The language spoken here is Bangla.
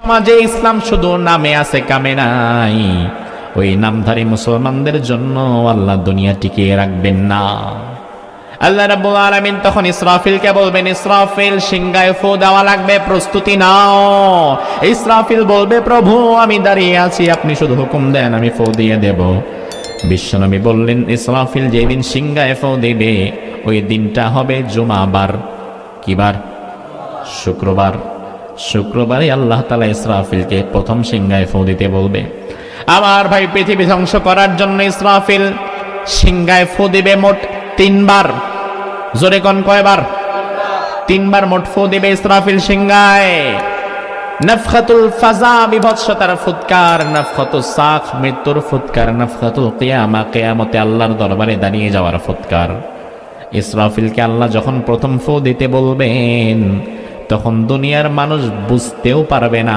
সমাজে ইসলাম শুধু নামে আছে, কামে নাই। ওই নামধারী মুসলমানদের জন্য আল্লাহ দুনিয়া টিকিয়ে রাখবেন না। আল্লাহ রাব্বুল আলামিন তখন ইসরাফিলকে বলবেন, ইসরাফিল সিংহায় ফু দেওয়া লাগবে, প্রস্তুতি নাও। ইসরাফিল বলবে, প্রভু আমি দাঁড়িয়ে আছি, আপনি শুধু হুকুম দেন, আমি ফু দিয়ে দেব। বিশ্বনবী বললেন, ইসরাফিল যেদিন সিংহায় ফু দিবে ওই দিনটা হবে জুমাবার। কি বার? শুক্রবার। শুক্রবারে আল্লাহ তাআলা ইসরাফিলকে প্রথম সিংহায় ফু দিতে বলবে। আমার ভাই, পৃথিবী ধ্বংস করার জন্য ইসরাফিল সিংহায় ফু দিবে মোট 3 বার। জোরে কোন কয়বার? 3 বার মোট ফু দিবে ইসরাফিল সিংহায়। নাফখাতুল ফাজা বিভৎসতার ফুৎকার, নাফখাতুস সাখ মৃত্যুর ফুৎকার, নাফখাতুল কিয়ামা কিয়ামতে আল্লাহর দরবারে দাঁড়িয়ে যাওয়ার ফুৎকার। ইসরাফিলকে আল্লাহ যখন প্রথম ফু দিতে বলবেন তখন দুনিয়ার মানুষ বুঝতেও পারবে না